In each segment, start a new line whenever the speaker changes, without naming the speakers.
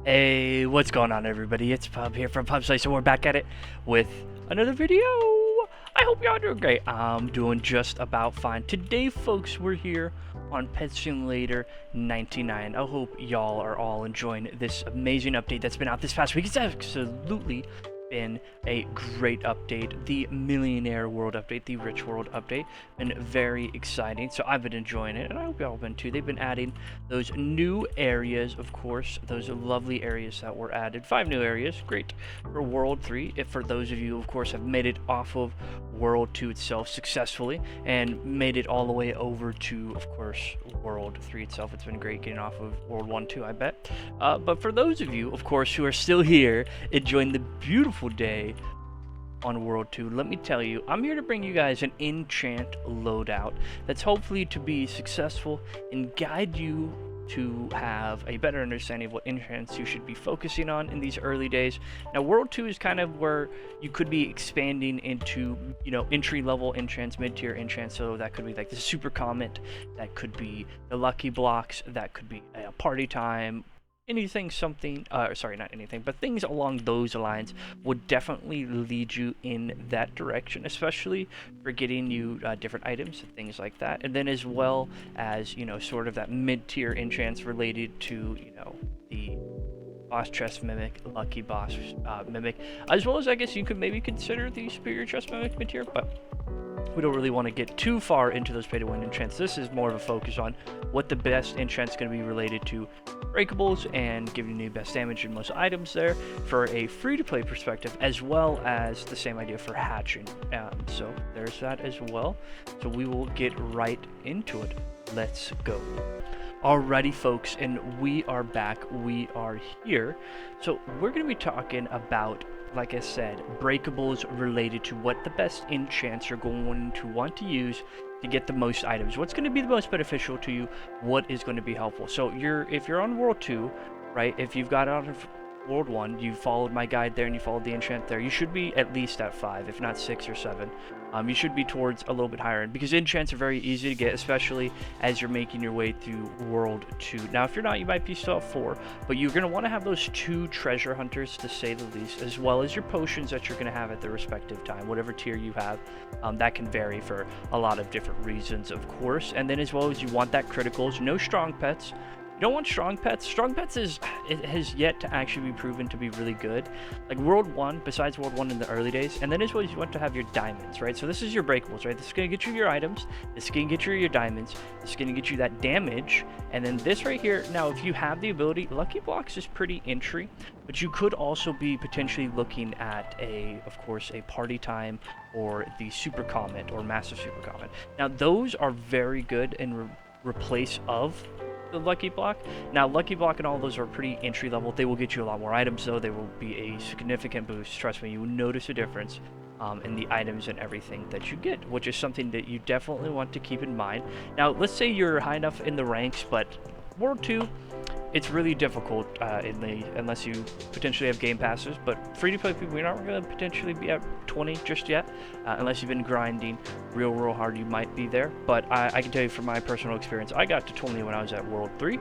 Hey, what's going on, everybody? It's Pub here from Pub Slice, and we're back at it with another video. I hope y'all doing great. I'm doing just about fine. Today, folks, we're here on Pet Simulator 99. I hope y'all are all enjoying this amazing update that's been out this past week. It's absolutely been a great update. The Millionaire World update, the Rich World update, been very exciting. So I've been enjoying it, and I hope y'all have been too. They've been adding those new areas, of course, those lovely areas that were added. 5 new areas, great for World 3. If for those of you, of course, have made it off of World 2 itself successfully and made it all the way over to, of course, World 3 itself. It's been great getting off of World 1 too, I bet. But for those of you, of course, who are still here enjoying the beautiful day on World 2, let me tell you, I'm here to bring you guys an enchant loadout that's hopefully to be successful and guide you to have a better understanding of what enchants you should be focusing on in these early days. Now, World 2 is kind of where you could be expanding into, entry-level enchants, mid-tier enchants, so that could be like the Super Comet, that could be the Lucky Blocks, that could be a Party Time, anything, sorry, not anything, but things along those lines would definitely lead you in that direction, especially for getting you different items and things like that. And then as well as, sort of that mid-tier enchants related to, the Boss Chest Mimic, Lucky Boss Mimic, as well as I guess you could maybe consider the Superior Chest Mimic mid-tier, but we don't really want to get too far into those pay-to-win enchants. This is more of a focus on what the best enchant's going to be related to breakables and giving you the best damage in most items there for a free-to-play perspective, as well as the same idea for hatching. So there's that as well. So we will get right into it. Let's go. Alrighty, folks, and we are back. We are here. So we're going to be talking about, like I said, breakables related to what the best enchants you're going to want to use to get the most items. What's going to be the most beneficial to you? What is going to be helpful? So if you're on World 2, right? If you've got out of World 1, you followed my guide there and you followed the enchant there, you should be at least at 5, if not 6 or 7. You should be towards a little bit higher end, because enchants are very easy to get, especially as you're making your way through World 2. Now, if you're not, you might be still at 4, but you're going to want to have those 2 treasure hunters, to say the least, as well as your potions that you're going to have at the respective time, whatever tier you have. That can vary for a lot of different reasons, of course. And then as well as you want that criticals, no strong pets. You don't want strong pets. Strong pets it has yet to actually be proven to be really good. Like World 1, besides World 1 in the early days, and then as well as you want to have your diamonds, right? So this is your breakables, right? This is going to get you your items, this is going to get you your diamonds, this is going to get you that damage, and then this right here, now if you have the ability, Lucky Blocks is pretty entry, but you could also be potentially looking at of course, a Party Time or the Super Comet or Massive Super Comet. Now those are very good in replace of the Lucky Block. Now, Lucky Block and all those are pretty entry level. They will get you a lot more items, though. They will be a significant boost. Trust me, you will notice a difference in the items and everything that you get, which is something that you definitely want to keep in mind. Now, let's say you're high enough in the ranks, but World 2, it's really difficult unless you potentially have game passes, but free-to-play people, you're not going to potentially be at 20 just yet, unless you've been grinding real hard. You might be there, but I can tell you from my personal experience, I got to 20 when I was at World 3,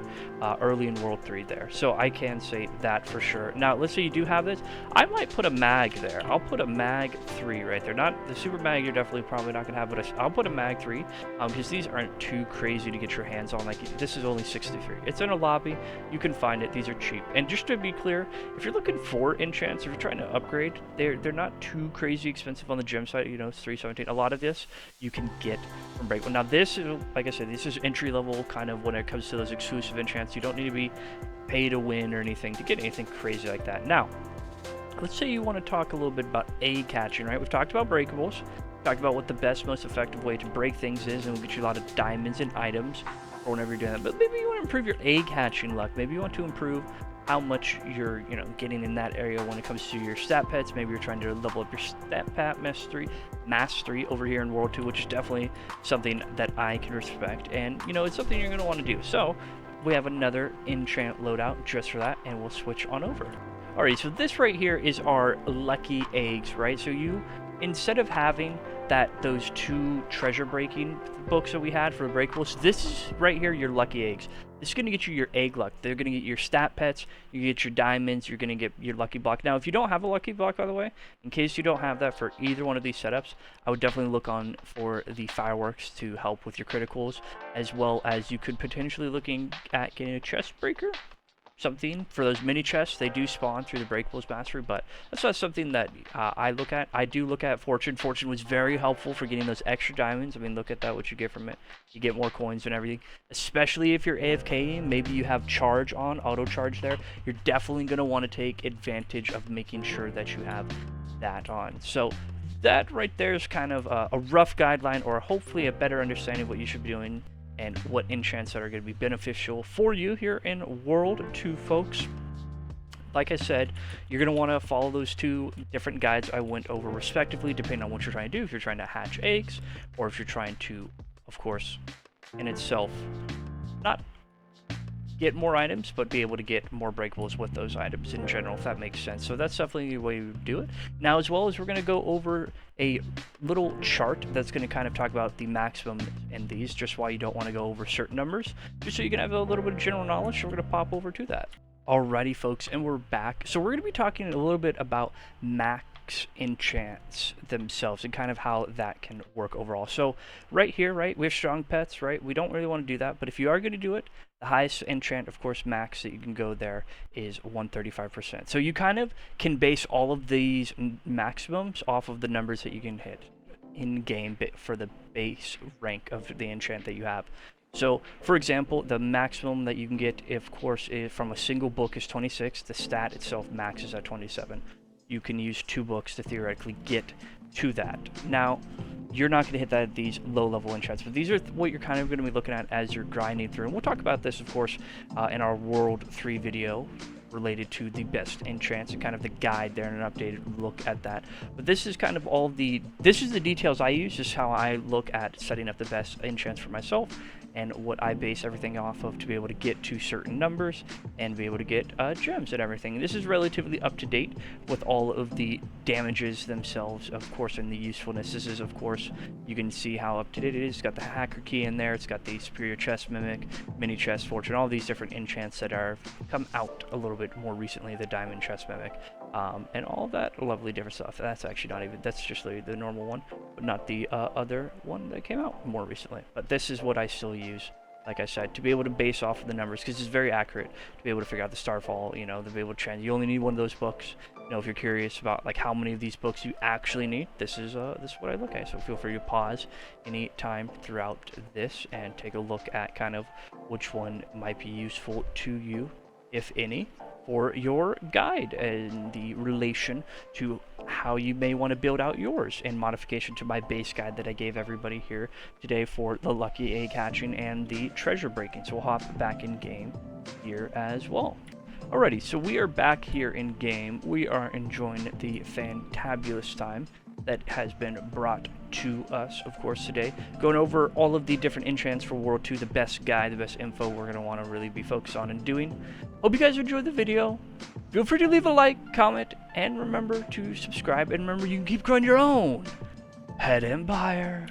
early in World 3 there, so I can say that for sure. Now, let's say you do have this, I might put a mag there. I'll put a mag 3 right there. Not the super mag, you're definitely probably not going to have, but I'll put a mag 3, because these aren't too crazy to get your hands on. Like, this is only 63. It's in a lobby. You can find it. These are cheap. And just to be clear, if you're looking for enchants, if you're trying to upgrade, they're not too crazy expensive on the gem site. It's 317. A lot of this you can get from Breakable. Now this is, like I said, this is entry level kind of when it comes to those exclusive enchants. You don't need to be pay to win or anything to get anything crazy like that. Now, let's say you want to talk a little bit about egg catching, right? We've talked about breakables. Talked about what the best, most effective way to break things is, and we'll get you a lot of diamonds and items or whenever you're doing that. But maybe you want to improve your egg hatching luck. Maybe you want to improve how much you're getting in that area when it comes to your stat pets. Maybe you're trying to level up your stat pet mastery over here in World 2, which is definitely something that I can respect, and it's something you're going to want to do. So we have another enchant loadout just for that, and we'll switch on over. Alright, so this right here is our lucky eggs, right? So you instead of having those 2 treasure breaking books that we had for breakables, this is right here your lucky eggs. This is going to get you your egg luck. They're going to get your stat pets, you get your diamonds, you're going to get your lucky block. Now, if you don't have a lucky block, by the way, in case you don't have that for either one of these setups, I would definitely look on for the fireworks to help with your criticals, as well as you could potentially looking at getting a chest breaker. Something for those mini chests. They do spawn through the Breakables mastery, but that's not something that I look at. I do look at Fortune. Fortune was very helpful for getting those extra diamonds. I mean, look at that, what you get from it. You get more coins and everything, especially if you're AFKing. Maybe you have charge on, auto charge there. You're definitely going to want to take advantage of making sure that you have that on. So that right there is kind of a rough guideline, or hopefully a better understanding of what you should be doing and what enchants that are going to be beneficial for you here in World 2, folks. Like I said, you're going to want to follow those 2 different guides I went over respectively, depending on what you're trying to do. If you're trying to hatch eggs, or if you're trying to, of course, in itself, not get more items, but be able to get more breakables with those items in general, if that makes sense. So that's definitely the way we do it. Now, as well as we're going to go over a little chart that's going to kind of talk about the maximum in these, just why you don't want to go over certain numbers, just so you can have a little bit of general knowledge. So we're going to pop over to that. Alrighty, folks, and we're back. So we're going to be talking a little bit about max enchants themselves and kind of how that can work overall. So right here, right, we have strong pets, right? We don't really want to do that, but if you are going to do it, the highest enchant, of course, max that you can go there is 135%. So you kind of can base all of these maximums off of the numbers that you can hit in game for the base rank of the enchant that you have. So, for example, the maximum that you can get, of course, from a single book is 26. The stat itself maxes at 27. You can use 2 books to theoretically get to that. Now, you're not going to hit that at these low-level enchants, but these are what you're kind of going to be looking at as you're grinding through. And we'll talk about this, of course, in our World 3 video related to the best enchants and kind of the guide there and an updated look at that. But this is kind of this is the details I use, just how I look at setting up the best enchants for myself and what I base everything off of to be able to get to certain numbers and be able to get gems and everything. This is relatively up to date with all of the damages themselves, of course, and the usefulness. This is, of course, you can see how up to date it is. It's got the hacker key in there. It's got the superior chest mimic, mini chest fortune, all these different enchants that are come out a little bit more recently, the diamond chest mimic, and all that lovely different stuff. That's actually not even, that's just the normal one, but not the other one that came out more recently. But this is what I still use, like I said, to be able to base off of the numbers, because it's very accurate to be able to figure out the starfall, you know, to be able to trend. You only need one of those books. You know, if you're curious about like how many of these books you actually need, this is what I look at. So feel free to pause any time throughout this and take a look at kind of which one might be useful to you, if any, for your guide and the relation to how you may want to build out yours in modification to my base guide that I gave everybody here today for the lucky egg hatching and the treasure breaking. So we'll hop back in game here as well. Alrighty, so we are back here in game. We are enjoying the fantabulous time that has been brought to us, of course, today. Going over all of the different enchants for World 2, the best guide, the best info we're going to want to really be focused on and doing. Hope you guys enjoyed the video. Feel free to leave a like, comment, and remember to subscribe. And remember, you can keep growing your own pet empire.